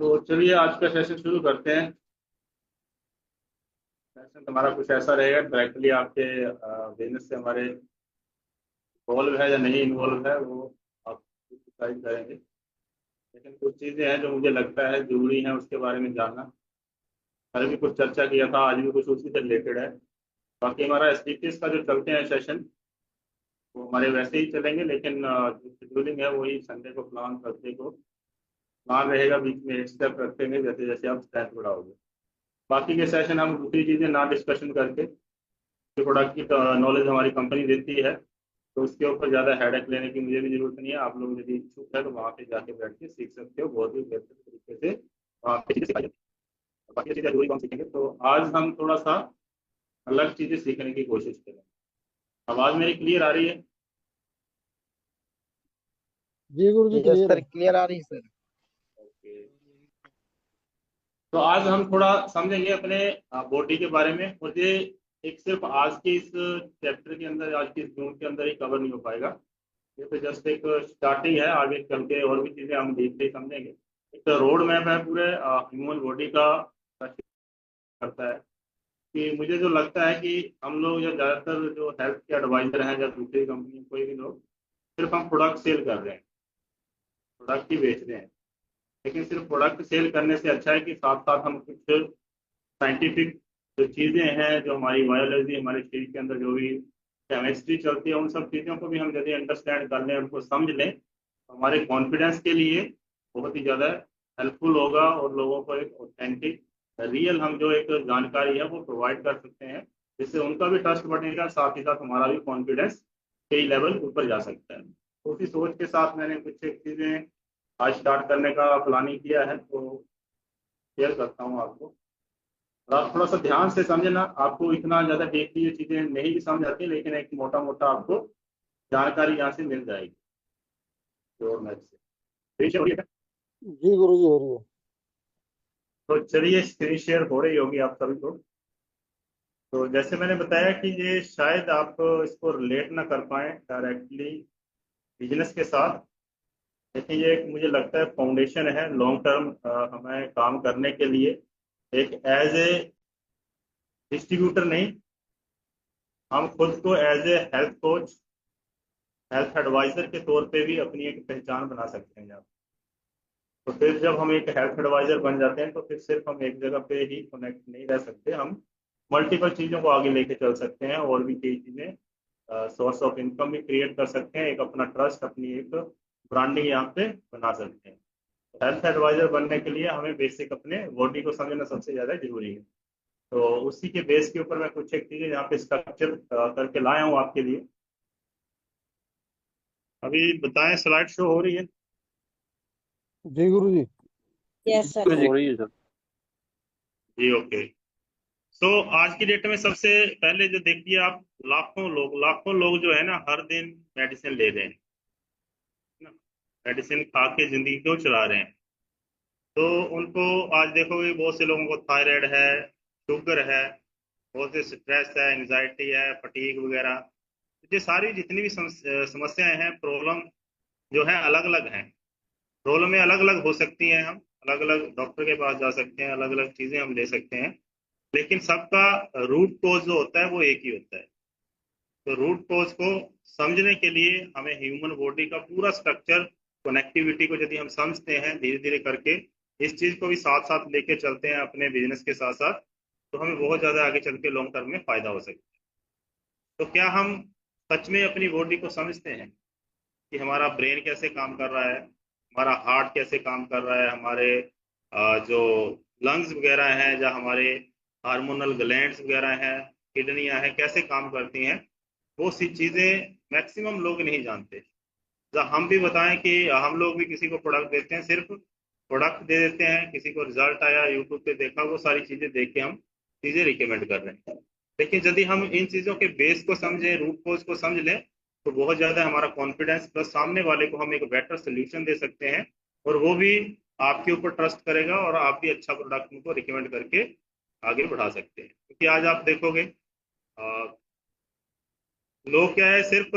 तो चलिए आज का सेशन शुरू करते हैं। सेशन हमारा कुछ ऐसा रहेगा, डायरेक्टली आपके बिजनेस से हमारे इन्वॉल्व है या नहीं इन्वॉल्व है वो आप डिसाइड करेंगे। लेकिन कुछ चीज़ें हैं जो मुझे लगता है जरूरी हैं उसके बारे में जानना। कल भी कुछ चर्चा किया था, आज भी कुछ उसी से रिलेटेड है। बाकी हमारा एसपीपीएस का जो चलते हैं सेशन वो हमारे वैसे ही चलेंगे, लेकिन जो शेड्यूलिंग है वही संडे को प्लान थर्सडे को प्लान रहेगा, बीच में एक स्टेप रखेंगे जैसे जैसे आप स्ट्रेंथ बढ़ाओगे। बाकी के सेशन हम दूसरी चीज़ें ना डिस्कशन करके जो प्रोडक्ट की नॉलेज हमारी कंपनी देती है तो उसके ऊपर ज़्यादा हेडेक लेने की मुझे भी जरूरत नहीं है। आप लोग यदि इच्छुक है तो वहाँ पे जाके बैठ के सीख सकते हो बहुत ही बेहतर तरीके से। वहाँ पे चीज़ें सिखाई जाती हैं। बाकी चीज़ें जरूरी हम सीखेंगे, तो आज हम थोड़ा सा अलग चीज़ें सीखने की कोशिश करें। आवाज़ मेरी क्लियर आ रही है? जी गुरु जी यस क्लियर सर, है। क्लियर आ रही है सर। ओके। तो आज हम थोड़ा समझेंगे अपने बॉडी के बारे में। मुझे एक सिर्फ आज के इस चैप्टर के अंदर, आज के इस जून के अंदर ही कवर नहीं हो पाएगा। ये तो जस्ट एक स्टार्टिंग है, आगे चल के और भी चीज़ें हम डीपली समझेंगे। एक रोड मैप है पूरे ह्यूमन बॉडी का करता है कि मुझे जो लगता है कि हम लोग या ज़्यादातर जो हेल्थ के एडवाइजर हैं या दूसरी कंपनी कोई भी लोग, सिर्फ हम प्रोडक्ट सेल कर रहे हैं, प्रोडक्ट ही बेच रहे हैं। लेकिन सिर्फ प्रोडक्ट सेल करने से अच्छा है कि साथ साथ हम कुछ साइंटिफिक जो चीज़ें हैं, जो हमारी बायोलॉजी, हमारे शरीर के अंदर जो भी केमिस्ट्री चलती है, उन सब चीज़ों को भी हम यदि अंडरस्टैंड कर लें, उनको समझ लें तो हमारे कॉन्फिडेंस के लिए बहुत ही ज़्यादा हेल्पफुल होगा और लोगों को एक ऑथेंटिक रियल हम जो एक जानकारी है वो प्रोवाइड कर सकते हैं, जिससे उनका भी ट्रस्ट बढ़ेगा, साथ ही साथ हमारा भी कॉन्फिडेंस कई लेवल ऊपर जा सकता है। तो उसी सोच के साथ मैंने कुछ एक चीज़ें आज स्टार्ट करने का प्लानिंग किया है, तो शेयर करता हूँ आपको। और आप थोड़ा सा ध्यान से समझना, आपको इतना ज़्यादा डीपली ये चीज़ें नहीं भी समझ आती, लेकिन एक मोटा मोटा आपको जानकारी यहाँ से मिल जाएगी रोड मैप से। ठीक है? जी गुरु जी हो रही है। तो चलिए, स्क्रीन शेयर हो रही होगी आप सभी को। तो जैसे मैंने बताया कि ये शायद आप इसको रिलेट ना कर पाए डायरेक्टली बिजनेस के साथ, लेकिन ये एक मुझे लगता है फाउंडेशन है लॉन्ग टर्म हमें काम करने के लिए। एक एज ए डिस्ट्रीब्यूटर नहीं, हम खुद को as a health coach, health adviser के तौर पे भी अपनी एक पहचान बना सकते हैं आप। तो फिर जब हम एक हेल्थ एडवाइजर बन जाते हैं तो फिर सिर्फ हम एक जगह पे ही कनेक्ट नहीं रह सकते, हम मल्टीपल चीज़ों को आगे लेके चल सकते हैं और भी कई चीज़ें, सोर्स ऑफ इनकम भी क्रिएट कर सकते हैं, एक अपना ट्रस्ट, अपनी एक ब्रांडिंग यहाँ पे बना सकते हैं। हेल्थ एडवाइजर बनने के लिए हमें बेसिक अपने बॉडी को समझना सबसे ज़्यादा जरूरी है। तो उसी के बेस के ऊपर मैं कुछ एक चीज़ें यहाँ पे स्ट्रक्चर करके लाया हूँ आपके लिए। अभी बताएं, स्लाइड शो हो रही है? जी गुरु जी। Yes sir. हो रही है सर। जी ओके। तो आज की डेट में सबसे पहले जो देखिए आप, लाखों लोग जो है ना हर दिन मेडिसिन ले रहे हैं ना, मेडिसिन खा के जिंदगी क्यों चला रहे हैं। तो उनको आज देखोगे बहुत से लोगों को थायराइड है, शुगर है, बहुत से स्ट्रेस है, एंजाइटी है, फटीग वगैरह। ये सारी जितनी भी समस्याएं हैं, प्रॉब्लम जो है अलग अलग हैं। प्रॉब्लमें अलग अलग हो सकती हैं, हम अलग अलग डॉक्टर के पास जा सकते हैं, अलग अलग चीजें हम ले सकते हैं, लेकिन सबका रूट कोज जो होता है वो एक ही होता है। तो रूट कोज को समझने के लिए हमें ह्यूमन बॉडी का पूरा स्ट्रक्चर, कनेक्टिविटी को यदि हम समझते हैं धीरे धीरे करके, इस चीज को भी साथ साथ लेके चलते हैं अपने बिजनेस के साथ साथ, तो हमें बहुत ज्यादा आगे चल के लॉन्ग टर्म में फायदा हो सकता है। तो क्या हम सच में अपनी बॉडी को समझते हैं कि हमारा ब्रेन कैसे काम कर रहा है, हमारा हार्ट कैसे काम कर रहा है, हमारे जो लंग्स वगैरह हैं, या हमारे हार्मोनल ग्लैंड्स वगैरह हैं, किडनियां हैं, कैसे काम करती हैं, वो सी चीज़ें मैक्सिमम लोग नहीं जानते। जब हम भी बताएं कि हम लोग भी किसी को प्रोडक्ट देते हैं, सिर्फ प्रोडक्ट दे देते हैं, किसी को रिजल्ट आया, यूट्यूब पे देखा, वो सारी चीज़ें देख के हम चीज़ें रिकमेंड कर रहे हैं। लेकिन यदि हम इन चीज़ों के बेस को समझें, रूट कोज को समझ लें, तो बहुत ज़्यादा हमारा कॉन्फिडेंस प्लस सामने वाले को हम एक बेटर सोल्यूशन दे सकते हैं, और वो भी आपके ऊपर ट्रस्ट करेगा और आप भी अच्छा प्रोडक्ट उनको रिकमेंड करके आगे बढ़ा सकते हैं। क्योंकि आज आप देखोगे लोग क्या है, सिर्फ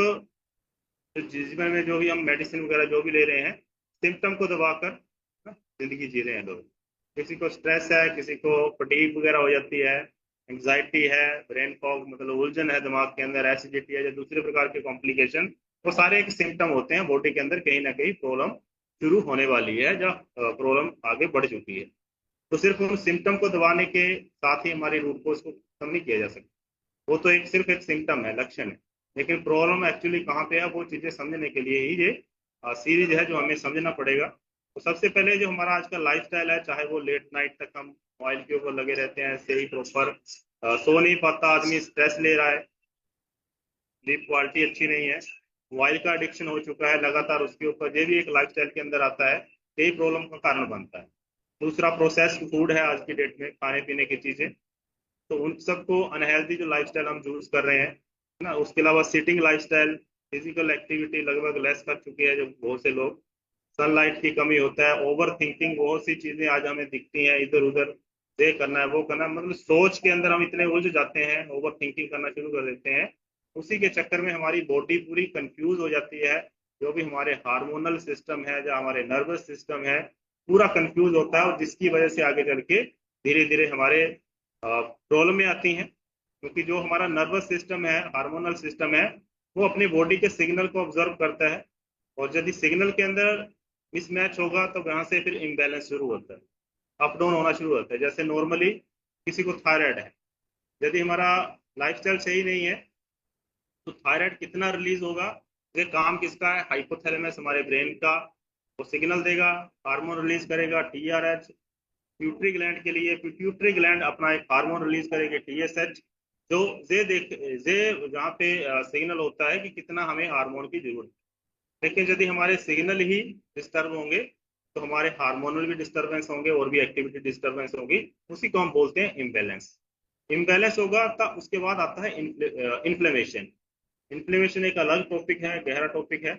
जीवन में जो भी हम मेडिसिन वगैरह जो भी ले रहे हैं, सिम्टम को दबाकर जिंदगी जी रहे हैं लोग। किसी को स्ट्रेस है, किसी को फटीग वगैरह हो जाती है, एंग्जाइटी है, ब्रेन फॉग मतलब उलझन है दिमाग के अंदर, एसिडिटी है या दूसरे प्रकार के कॉम्प्लिकेशन, वो सारे एक सिम्टम होते हैं बॉडी के अंदर कहीं ना कहीं प्रॉब्लम शुरू होने वाली है या प्रॉब्लम आगे बढ़ चुकी है। तो सिर्फ उन सिम्टम को दबाने के साथ ही हमारी रूट कोज को खत्म नहीं किया जा सकता। वो तो एक सिर्फ एक सिम्टम है, लक्षण है, लेकिन प्रॉब्लम एक्चुअली कहाँ पे है वो चीजें समझने के लिए ही ये सीरीज है जो हमें समझना पड़ेगा। तो सबसे पहले जो हमारा आज का लाइफस्टाइल है, चाहे वो लेट नाइट तक हम मोबाइल के ऊपर लगे रहते हैं, सही प्रॉपर सो नहीं पाता आदमी, स्ट्रेस ले रहा है, स्लीप क्वालिटी अच्छी नहीं है, मोबाइल का एडिक्शन हो चुका है लगातार उसके ऊपर, ये भी एक लाइफस्टाइल के अंदर आता है, यही प्रॉब्लम का कारण बनता है। दूसरा प्रोसेस्ड फूड है आज की डेट में, खाने पीने की चीजें, तो उन सबको अनहेल्दी जो लाइफस्टाइल हम चूज कर रहे हैं ना। उसके अलावा सिटिंग लाइफस्टाइल, फिजिकल एक्टिविटी लगभग लेस कर चुके हैं जो बहुत से लोग, सनलाइट की कमी होता है, ओवर थिंकिंग, बहुत सी चीजें आज हमें दिखती हैं इधर उधर, ये करना है वो करना है, मतलब सोच के अंदर हम इतने उलझ जाते हैं, ओवर थिंकिंग करना शुरू कर देते हैं। उसी के चक्कर में हमारी बॉडी पूरी कंफ्यूज हो जाती है, जो भी हमारे हार्मोनल सिस्टम है या हमारे नर्वस सिस्टम है पूरा कंफ्यूज होता है, और जिसकी वजह से आगे चल के धीरे धीरे हमारे प्रॉब्लम में आती हैं। क्योंकि जो हमारा नर्वस सिस्टम है, हार्मोनल सिस्टम है, वो अपनी बॉडी के सिग्नल को ऑब्जर्व करता है, और यदि सिग्नल के अंदर मिसमैच होगा तो वहां से फिर इम्बैलेंस शुरू होता है, अप डाउन होना शुरू होता है। जैसे नॉर्मली किसी को थायराइड है, यदि हमारा लाइफस्टाइल सही नहीं है तो थायराइड कितना रिलीज होगा, ये काम किसका है, हाइपोथैलेमस हमारे ब्रेन का, वो सिग्नल देगा, हार्मोन रिलीज करेगा टीआरएच, प्यूटरी ग्लैंड के लिए पिट्यूटरी ग्लैंड अपना एक हार्मोन रिलीज करेगी टीएसएच, जो ये जहाँ पे सिग्नल होता है कि कितना हमें हार्मोन की जरूरत है। लेकिन यदि हमारे सिग्नल ही डिस्टर्ब होंगे तो हमारे हार्मोनल भी डिस्टर्बेंस होंगे और भी एक्टिविटी डिस्टर्बेंस होगी, उसी को हम बोलते हैं इम्बैलेंस। इम्बैलेंस होगा तब उसके बाद आता है इन्फ्लेमेशन। इन्फ्लेमेशन एक अलग टॉपिक है, गहरा टॉपिक है।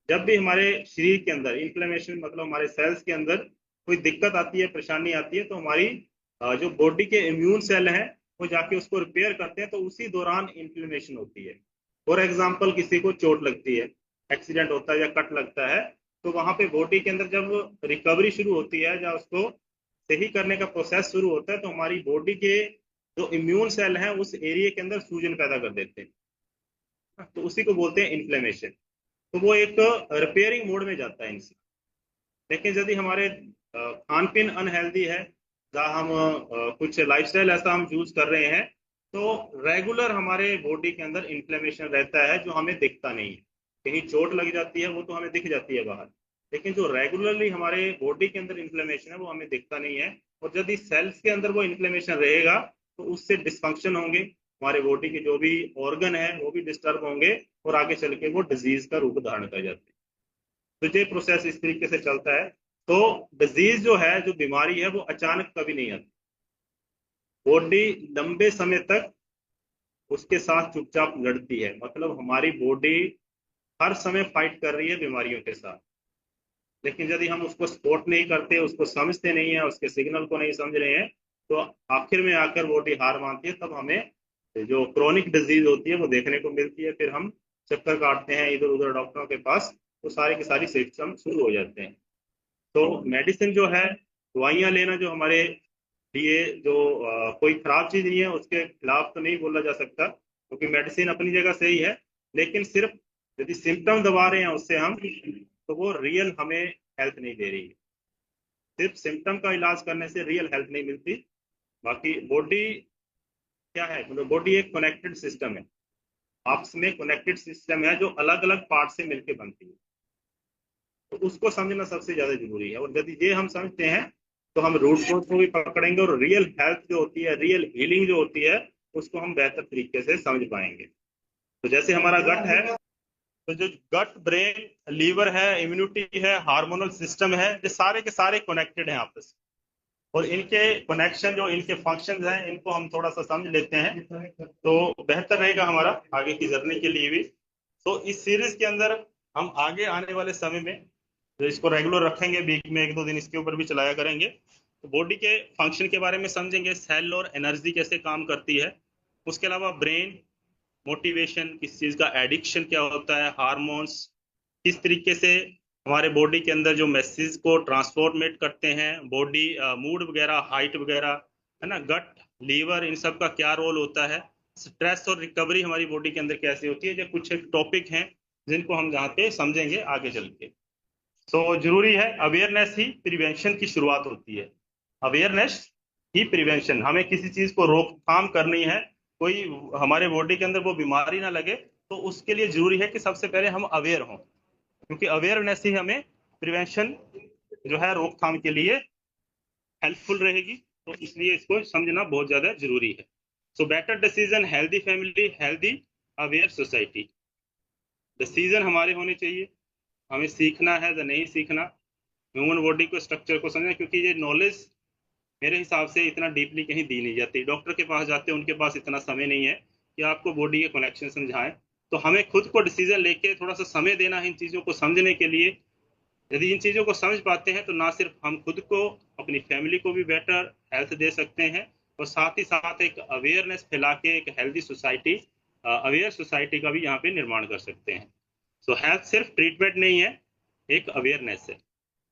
जब भी हमारे शरीर के अंदर इन्फ्लेमेशन मतलब हमारे सेल्स के अंदर कोई दिक्कत आती है, परेशानी आती है, तो हमारी जो बॉडी के इम्यून सेल हैं वो जाके उसको रिपेयर करते हैं, तो उसी दौरान इन्फ्लेमेशन होती है। फॉर एग्जाम्पल किसी को चोट लगती है, एक्सीडेंट होता है या कट लगता है, तो वहां पे बॉडी के अंदर जब रिकवरी शुरू होती है या उसको सही करने का प्रोसेस शुरू होता है, तो हमारी बॉडी के जो इम्यून सेल हैं उस एरिया के अंदर सूजन पैदा कर देते हैं, तो उसी को बोलते हैं इन्फ्लेमेशन। तो वो एक रिपेयरिंग मोड में जाता है इंसान। लेकिन यदि हमारे खान पीन अनहेल्दी है या हम कुछ लाइफस्टाइल ऐसा हम चूज कर रहे हैं, तो रेगुलर हमारे बॉडी के अंदर इन्फ्लेमेशन रहता है जो हमें दिखता नहीं है। कहीं चोट लग जाती है वो तो हमें दिख जाती है बाहर, लेकिन जो रेगुलरली हमारे बॉडी के अंदर इन्फ्लेमेशन है वो हमें दिखता नहीं है। और यदि सेल्स के अंदर वो इन्फ्लेमेशन रहेगा तो उससे डिस्फंक्शन होंगे, हमारे बॉडी के जो भी ऑर्गन है वो भी डिस्टर्ब होंगे, और आगे चल के वो डिजीज का रूप धारण कर जाते हैं। तो ये प्रोसेस इस तरीके से चलता है। तो डिजीज जो है, जो बीमारी है, वो अचानक कभी नहीं आती, बॉडी लंबे समय तक उसके साथ चुपचाप लड़ती है, मतलब हमारी बॉडी हर समय फाइट कर रही है बीमारियों के साथ। लेकिन यदि हम उसको सपोर्ट नहीं करते, उसको समझते नहीं है, उसके सिग्नल को नहीं समझ रहे हैं, तो आखिर में आकर बॉडी हार मानती है, तब हमें जो क्रोनिक डिजीज होती है वो देखने को मिलती है। फिर हम चक्कर काटते हैं इधर उधर डॉक्टरों के पास, तो सारी की सारी सिम्टम शुरू हो जाते हैं। तो मेडिसिन जो है, दवाइयाँ लेना जो हमारे लिए जो कोई खराब चीज नहीं है, उसके खिलाफ तो नहीं बोला जा सकता, क्योंकि मेडिसिन अपनी जगह सही है। लेकिन सिर्फ यदि सिम्टम दबा रहे हैं उससे हम, तो वो रियल हमें हेल्थ नहीं दे रही है। सिर्फ सिम्टम का इलाज करने से रियल हेल्थ नहीं मिलती। बाकी बॉडी क्या है, मतलब बॉडी एक कनेक्टेड सिस्टम है, आपस में कनेक्टेड सिस्टम है जो अलग अलग पार्ट से मिलकर बनती है। तो उसको समझना सबसे ज्यादा जरूरी है, और यदि ये हम समझते हैं तो हम रूट कोज को भी पकड़ेंगे, और रियल हेल्थ जो होती है, रियल हीलिंग जो होती है, उसको हम बेहतर तरीके से समझ पाएंगे। तो जैसे हमारा गट है, तो जो गट, ब्रेन, लीवर है, इम्यूनिटी है, हार्मोनल सिस्टम है, ये सारे के सारे कनेक्टेड हैं आपस में। और इनके कनेक्शन, जो इनके फंक्शंस हैं, इनको हम थोड़ा सा समझ लेते हैं तो बेहतर रहेगा हमारा आगे की जर्नी के लिए भी। तो इस सीरीज के अंदर हम आगे आने वाले समय में जो इसको रेगुलर रखेंगे, वीक में एक दो दिन इसके ऊपर भी चलाया करेंगे, तो बॉडी के फंक्शन के बारे में समझेंगे, सेल और एनर्जी कैसे काम करती है। उसके अलावा ब्रेन, मोटिवेशन, किस चीज का एडिक्शन क्या होता है, हार्मोन्स किस तरीके से हमारे बॉडी के अंदर जो मैसेज को ट्रांसफॉर्मेट करते हैं, बॉडी मूड वगैरह, हाइट वगैरह, है ना, गट, लीवर, इन सब का क्या रोल होता है, स्ट्रेस और रिकवरी हमारी बॉडी के अंदर कैसे होती है, ये कुछ एक टॉपिक हैं जिनको हम यहाँ पे समझेंगे आगे चल के। तो जरूरी है, अवेयरनेस ही प्रिवेंशन की शुरुआत होती है। अवेयरनेस ही प्रिवेंशन, हमें किसी चीज को रोकथाम करनी है, कोई हमारे बॉडी के अंदर वो बीमारी ना लगे, तो उसके लिए जरूरी है कि सबसे पहले हम अवेयर हों, क्योंकि अवेयरनेस ही हमें प्रिवेंशन जो है रोकथाम के लिए हेल्पफुल रहेगी। तो इसलिए इसको समझना बहुत ज्यादा जरूरी है। So better decision, healthy family, healthy aware society. Decision हमारे होने चाहिए, हमें सीखना है या नहीं सीखना, ह्यूमन बॉडी को, स्ट्रक्चर को समझना, क्योंकि ये नॉलेज मेरे हिसाब से इतना डीपली कहीं दी नहीं जाती। डॉक्टर के पास जाते हैं, उनके पास इतना समय नहीं है कि आपको बॉडी के कनेक्शन समझाएं। तो हमें खुद को डिसीजन लेके थोड़ा सा समय देना है इन चीजों को समझने के लिए। यदि इन चीजों को समझ पाते हैं तो ना सिर्फ हम खुद को, अपनी फैमिली को भी बेटर हेल्थ दे सकते हैं, और साथ ही साथ एक अवेयरनेस फैला के एक हेल्दी सोसाइटी, अवेयर सोसाइटी का भी यहाँ पे निर्माण कर सकते हैं। सो हेल्थ सिर्फ ट्रीटमेंट नहीं है, एक अवेयरनेस है।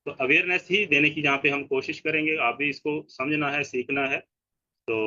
तो अवेयरनेस ही देने की यहाँ पे हम कोशिश करेंगे। आप भी इसको समझना है, सीखना है,